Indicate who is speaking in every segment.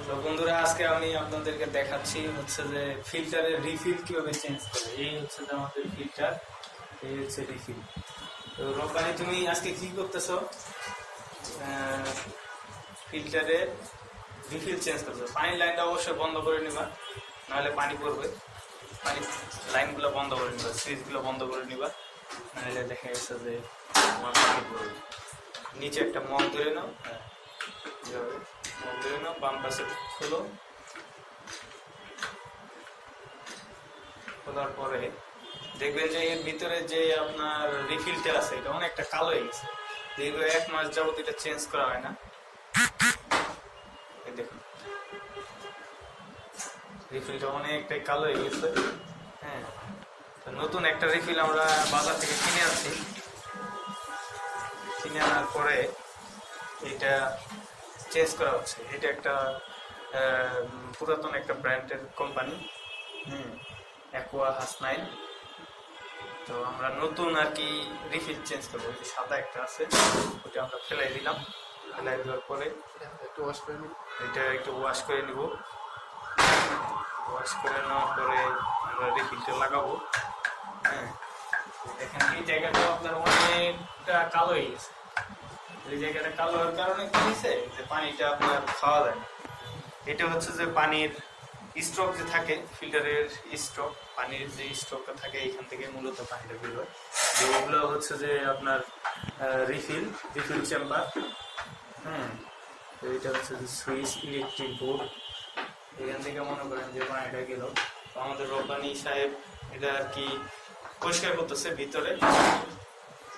Speaker 1: তো বন্ধুরা, আজকে আমি আপনাদেরকে দেখাচ্ছি হচ্ছে যে ফিল্টারের রিফিল কিভাবে চেঞ্জ করে। এই হচ্ছে যে আমাদের ফিল্টার, এই হচ্ছে রিফিল। তো রব্বানি, তুমি আজকে কি করতেছো? ফিল্টারে রিফিল চেঞ্জ করছো। পানির লাইনটা অবশ্যই বন্ধ করে নিবা, নাহলে পানি পড়বে। পানি লাইনগুলো বন্ধ করে নিবা, সুইচগুলো বন্ধ করে নিবা, নাহলে দেখা গেছে যে তোমার পানি পড়বে। নিচে একটা মগ ধরে নাও, মগ ধরে নাও, বাম পাশে খোলো। খোলার পরে দেখবেন যে এর ভিতরে যে আপনার রিফিলটা আছে এটা অনেকটা কালো হয়ে গেছে। দীর্ঘ 1 মাস যাবত এটা চেঞ্জ করা হয় না। দেখুন, রিফিলটা অনেকটাই কালো হয়ে গেছে। হ্যাঁ, নতুন একটা রিফিল আমরা বাজার থেকে কিনে আনছি। কিনে আনার পরে এটা চেঞ্জ করা হচ্ছে। এটা একটা পুরাতন একটা ব্র্যান্ডের কোম্পানি, অ্যাকোয়া হাসনাইন। তো আমরা নতুন আর কি রিফিল চেঞ্জ করবো। যে সাদা একটা আছে ওটা আমরা ফেলাই দিলাম। ফেলাই দেওয়ার পরে এটা একটু ওয়াশ করে নিব। ওয়াশ করে নেওয়ার পরে আমরা রিফিলটা লাগাবো। হ্যাঁ, দেখেন এই জায়গাটা আপনার অনেকটা কালো হয়ে গেছে। এই জায়গাটা কালো হওয়ার কারণে কি হয়েছে যে পানিটা আপনার খাওয়া যায় না। এটা হচ্ছে যে পানির স্ট্রোক যে থাকে, ফিল্টারের স্ট্রোক, পানির যে স্ট্রোকটা থাকে এখান থেকে মূলত পানিটা বের হয়। এগুলো হচ্ছে যে আপনার রিফিল চেম্বার। হ্যাঁ, তো এটা হচ্ছে যে সুইচ, ইলেকট্রিক বোর্ড। এখান থেকে মনে করেন যে পানিটা গেল। তো আমাদের রব্বানি সাহেব এটা আর কি পরিষ্কার করতেছে ভিতরে।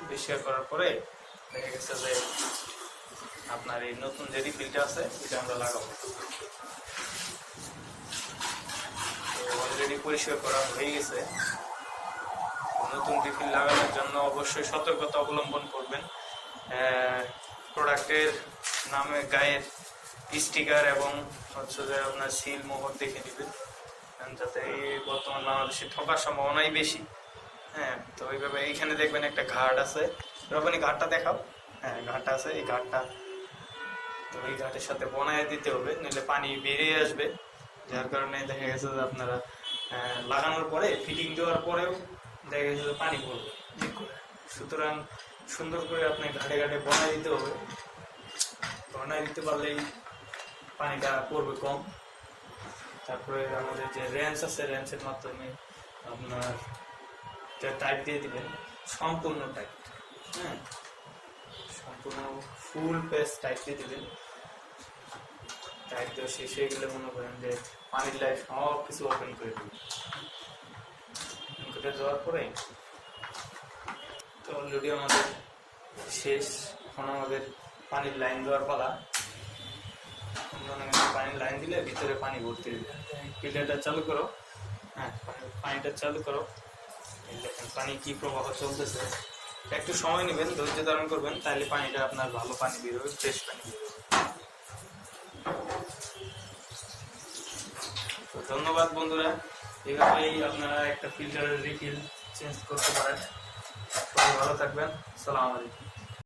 Speaker 1: পরিষ্কার করার পরে দেখা গেছে যে আপনার এই নতুন যে রিফিলটা আছে এটা আমরা লাগাবো। অলরেডি পরিষ্কার করা হয়ে গেছে। নতুন রিফিল লাগানোর জন্য অবশ্যই সতর্কতা অবলম্বন করবেন। প্রোডাক্টের নামে গায়ের স্টিকার এবং হচ্ছে যে আপনার সিল মোহর দেখে নেবেন, যাতে বর্তমান বাংলাদেশে ঠকার সম্ভাবনাই বেশি। হ্যাঁ, তো এইভাবে এইখানে দেখবেন একটা ঘাট আছে। রবানি, ঘাটটা দেখাও। হ্যাঁ, ঘাটটা আছে, এই ঘাটটা। তো এই ঘাটের সাথে বনায় দিতে হবে, নইলে পানি বেরিয়ে আসবে। যার কারণে দেখা গেছে যে আপনারা লাগানোর পরে, ফিটিং দেওয়ার পরেও দেখা গেছে যে পানি পড়বে। সুতরাং সুন্দর করে আপনি ঘাটে ঘাটে বনায় দিতে হবে। বনায় দিতে পারলেই পানিটা পড়বে কম। তারপরে আমাদের যে রেঞ্চ আছে, রেঞ্চের মাধ্যমে আপনার টাইট দিয়ে দিবেন, সম্পূর্ণ টাইট। হ্যাঁ, সম্পূর্ণ ফুল পেস্ট টাইট দিয়ে দিবেন। টাইট দেওয়া শেষ হয়ে গেলে মনে করেন যে পানির লাইন সব কিছু ওপেন করে দিবেন। করে দেওয়ার পরে তো অলরেডি আমাদের শেষ। এখন আমাদের পানির লাইন দেওয়ার পালা। পানির লাইন দিলে ভিতরে পানি ভর্তি দিবে। ফিল্টারটা চালু করো। হ্যাঁ, পানিটা চালু করো। দেখেন পানি কি প্রবাহ চলতেছে। একটু সময় নেবেন, ধৈর্য ধারণ করবেন, তাহলে পানিটা আপনার ভালো পানি বেরোবে, ফ্রেশ পানি বেরোবে। তো ধন্যবাদ বন্ধুরা, এইভাবেই আপনারা একটা ফিল্টারের রিফিল চেঞ্জ করতে পারেন। সবাই ভালো থাকবেন। আসসালামু আলাইকুম।